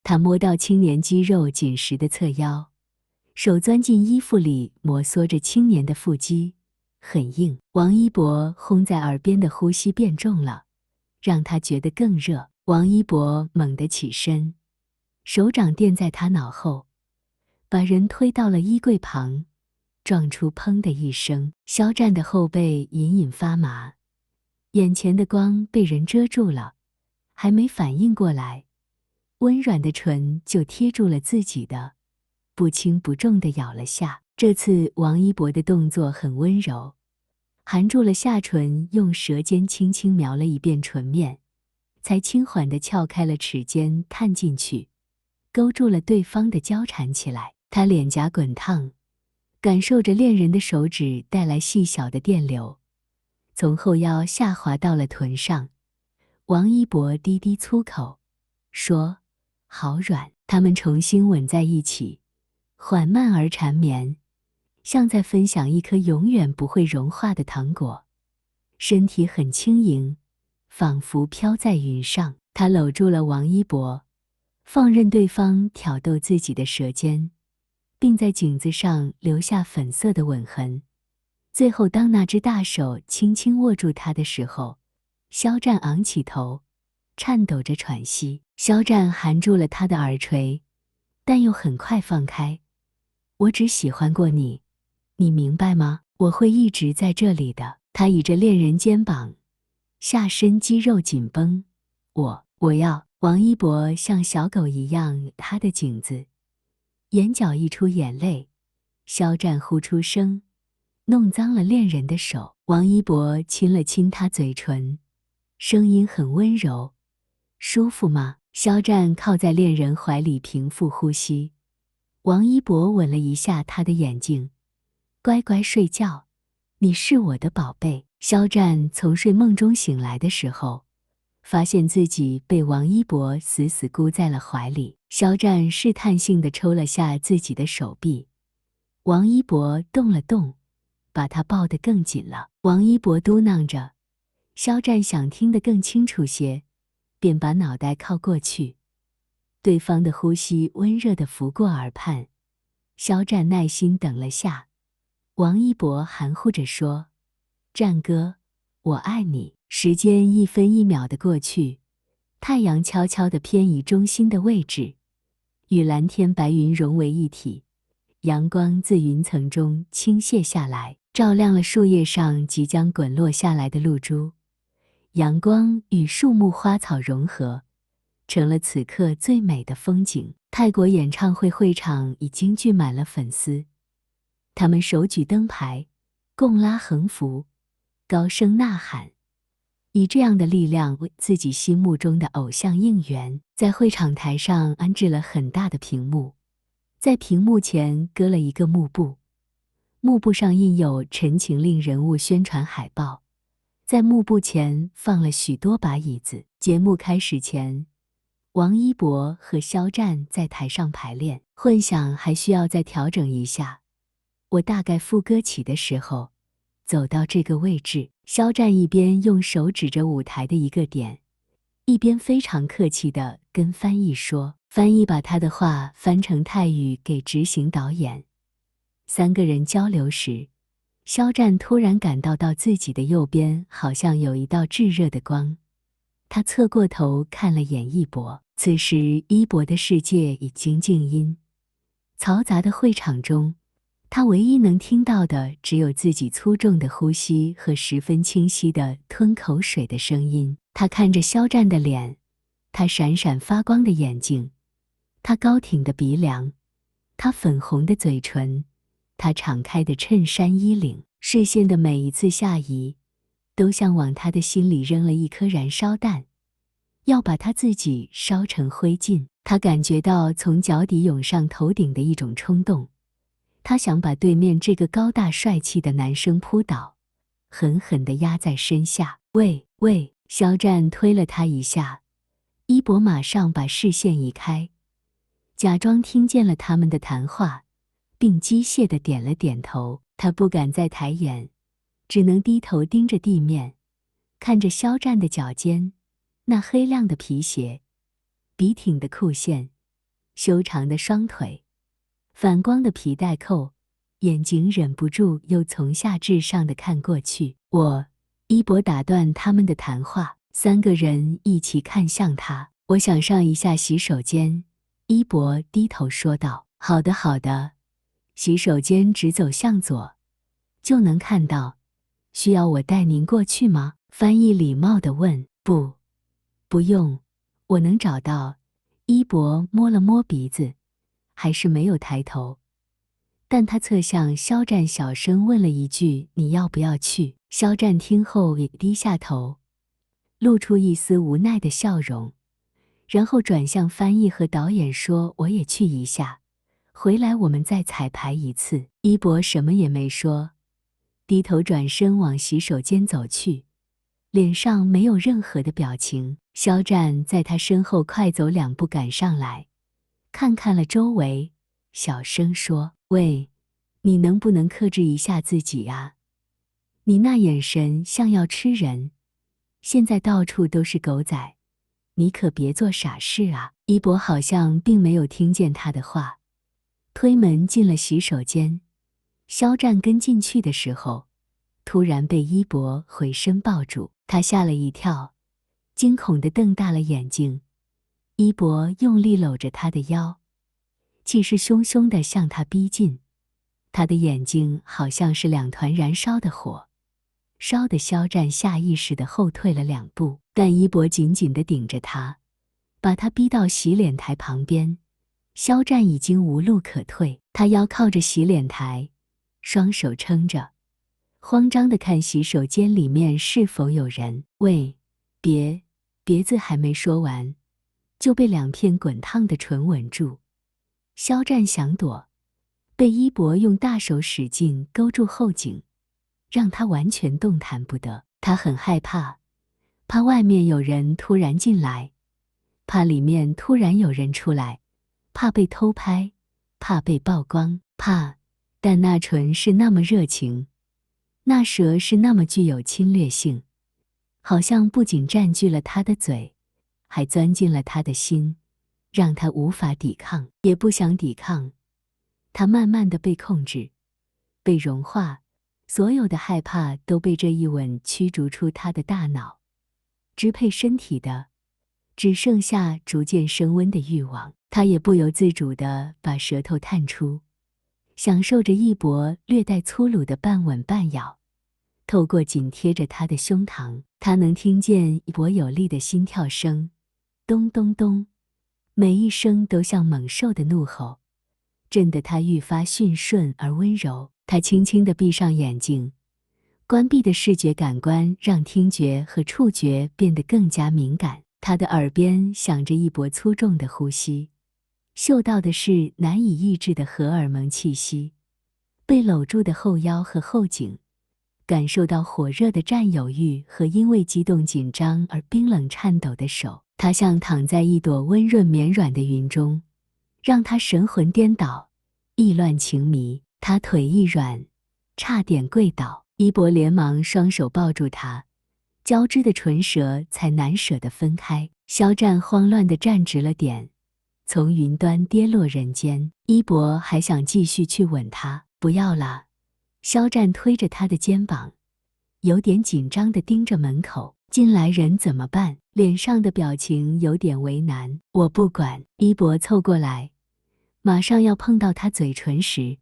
他摸到青年肌肉紧实的侧腰，手钻进衣服里摩挲着青年的腹肌，很硬。王一博轰在耳边的呼吸变重了，让他觉得更热。王一博猛地起身，手掌垫在他脑后，把人推到了衣柜旁，撞出砰的一声。肖战的后背隐隐发麻，眼前的光被人遮住了，还没反应过来，温软的唇就贴住了自己的，不轻不重地咬了下。这次王一博的动作很温柔，含住了下唇，用舌尖轻轻描了一遍唇面，才轻缓地撬开了齿尖探进去，勾住了对方的交缠起来。他脸颊滚烫，感受着恋人的手指带来细小的电流，从后腰下滑到了臀上。王一博低低粗口说：“好软。”他们重新吻在一起，缓慢而缠绵，像在分享一颗永远不会融化的糖果。身体很轻盈，仿佛飘在云上。他搂住了王一博，放任对方挑逗自己的舌尖，并在颈子上留下粉色的吻痕。最后当那只大手轻轻握住他的时候，肖战昂起头，颤抖着喘息。肖战含住了他的耳垂，但又很快放开。我只喜欢过你，你明白吗？我会一直在这里的。他倚着恋人肩膀，下身肌肉紧绷。我要。王一博像小狗一样他的颈子，眼角溢出眼泪。肖战呼出声，弄脏了恋人的手。王一博亲了亲他嘴唇，声音很温柔：“舒服吗？”肖战靠在恋人怀里平复呼吸。王一博吻了一下他的眼睛：“乖乖睡觉，你是我的宝贝。”肖战从睡梦中醒来的时候，发现自己被王一博死死箍在了怀里。肖战试探性地抽了下自己的手臂，王一博动了动，把他抱得更紧了。王一博嘟囔着，肖战想听得更清楚些，便把脑袋靠过去。对方的呼吸温热地拂过耳畔，肖战耐心等了下。王一博含糊着说：“战哥，我爱你。”时间一分一秒地过去，太阳悄悄地偏移中心的位置，与蓝天白云融为一体。阳光自云层中倾泻下来，照亮了树叶上即将滚落下来的露珠。阳光与树木花草融合，成了此刻最美的风景。泰国演唱会会场已经聚满了粉丝，他们手举灯牌，共拉横幅，高声呐喊，以这样的力量为自己心目中的偶像应援。在会场台上安置了很大的屏幕，在屏幕前搁了一个幕布，幕布上印有《陈情令》人物宣传海报，在幕布前放了许多把椅子。节目开始前，王一博和肖战在台上排练，混响还需要再调整一下。我大概副歌起的时候，走到这个位置。肖战一边用手指着舞台的一个点，一边非常客气地跟翻译说。翻译把他的话翻成泰语给执行导演。三个人交流时，肖战突然感到自己的右边好像有一道炙热的光，他侧过头看了眼一博。此时一博的世界已经静音，嘈杂的会场中，他唯一能听到的只有自己粗重的呼吸和十分清晰的吞口水的声音。他看着肖战的脸，他闪闪发光的眼睛，他高挺的鼻梁，他粉红的嘴唇，他敞开的衬衫衣领。视线的每一次下移，都像往他的心里扔了一颗燃烧弹，要把他自己烧成灰烬。他感觉到从脚底涌上头顶的一种冲动，他想把对面这个高大帅气的男生扑倒，狠狠地压在身下。喂，肖战推了他一下，一博马上把视线移开，假装听见了他们的谈话，并机械地点了点头。他不敢再抬眼，只能低头盯着地面，看着肖战的脚尖，那黑亮的皮鞋，笔挺的裤线，修长的双腿，反光的皮带扣，眼睛忍不住又从下至上的看过去。伊博打断他们的谈话，三个人一起看向他。我想上一下洗手间，伊博低头说道。好的好的，洗手间直走向左，就能看到。需要我带您过去吗？翻译礼貌地问。不用，我能找到。伊博摸了摸鼻子，还是没有抬头。但他侧向肖战，小声问了一句：“你要不要去？”肖战听后也低下头，露出一丝无奈的笑容，然后转向翻译和导演说：“我也去一下，回来我们再彩排一次。”伊博什么也没说，低头转身往洗手间走去，脸上没有任何的表情。肖战在他身后快走2步赶上来，看了周围，小声说：“喂，你能不能克制一下自己啊？你那眼神像要吃人，现在到处都是狗仔，你可别做傻事啊！”伊博好像并没有听见他的话，推门进了洗手间。肖战跟进去的时候，突然被伊博回身抱住，他吓了一跳，惊恐地瞪大了眼睛。伊博用力搂着他的腰，气势汹汹地向他逼近，他的眼睛好像是2团燃烧的火，烧得肖战下意识地后退了2步，但伊博紧紧地顶着他，把他逼到洗脸台旁边。肖战已经无路可退，他腰靠着洗脸台，双手撑着，慌张地看洗手间里面是否有人。喂，别字还没说完，就被2片滚烫的唇吻住。肖战想躲，被伊博用大手使劲勾住后颈，让他完全动弹不得。他很害怕，怕外面有人突然进来，怕里面突然有人出来，怕被偷拍，怕被曝光，但那唇是那么热情，那舌是那么具有侵略性，好像不仅占据了他的嘴，还钻进了他的心，让他无法抵抗，也不想抵抗。他慢慢地被控制，被融化，所有的害怕都被这一吻驱逐出他的大脑，支配身体的只剩下逐渐升温的欲望。他也不由自主地把舌头探出，享受着伊博略带粗鲁的半吻半咬。透过紧贴着他的胸膛，他能听见伊博有力的心跳声，咚咚咚，每一声都像猛兽的怒吼，震得他愈发驯顺而温柔。他轻轻地闭上眼睛，关闭的视觉感官让听觉和触觉变得更加敏感。他的耳边响着伊博粗重的呼吸，嗅到的是难以抑制的荷尔蒙气息，被搂住的后腰和后颈，感受到火热的占有欲和因为激动紧张而冰冷颤抖的手。他像躺在一朵温润绵软的云中，让他神魂颠倒，意乱情迷。他腿一软，差点跪倒。伊博连忙双手抱住他，交织的唇舌才难舍得分开。肖战慌乱地站直了点，从云端跌落人间。伊博还想继续去吻他。不要了。肖战推着他的肩膀，有点紧张地盯着门口。进来人怎么办？脸上的表情有点为难。我不管。伊博凑过来，马上要碰到他嘴唇时，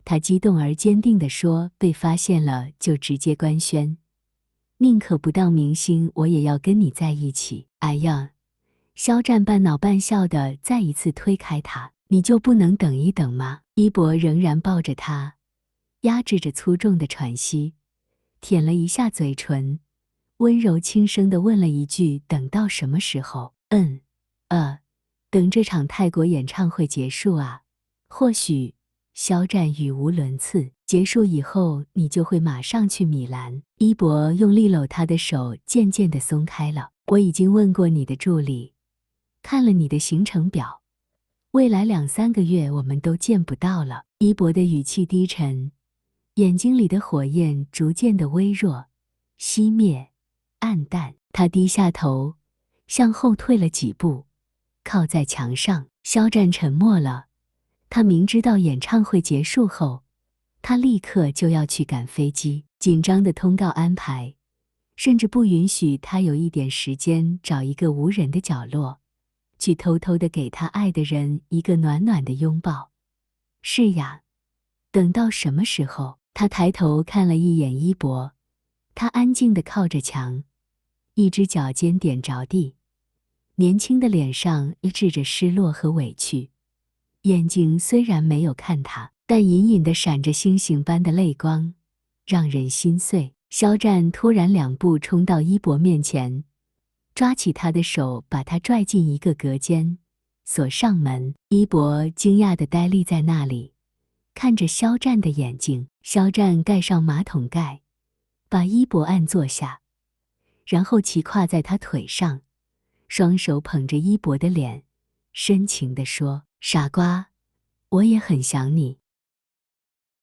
他激动而坚定地说：“被发现了就直接官宣，宁可不当明星，我也要跟你在一起。”哎呀！肖战半恼半笑地再一次推开他。你就不能等一等吗？伊博仍然抱着他，压制着粗重的喘息，舔了一下嘴唇，温柔轻声地问了一句：“等到什么时候？”等这场泰国演唱会结束啊。或许。肖战语无伦次。结束以后，你就会马上去米兰。伊博用力搂他的手渐渐地松开了。我已经问过你的助理，看了你的行程表，未来2、3个月我们都见不到了。伊博的语气低沉，眼睛里的火焰逐渐的微弱、熄灭、暗淡。他低下头，向后退了几步，靠在墙上。肖战沉默了，他明知道演唱会结束后，他立刻就要去赶飞机，紧张的通告安排，甚至不允许他有一点时间找一个无人的角落，去偷偷的给他爱的人一个暖暖的拥抱。是呀，等到什么时候？他抬头看了一眼一博，他安静地靠着墙，一只脚尖点着地，年轻的脸上置着失落和委屈，眼睛虽然没有看他，但隐隐地闪着星星般的泪光，让人心碎。肖战突然2步冲到一博面前，抓起他的手，把他拽进一个隔间，锁上门。一博惊讶地呆立在那里，看着肖战的眼睛。肖战盖上马桶盖，把一博按坐下，然后骑跨在他腿上，双手捧着一博的脸，深情地说：“傻瓜，我也很想你。”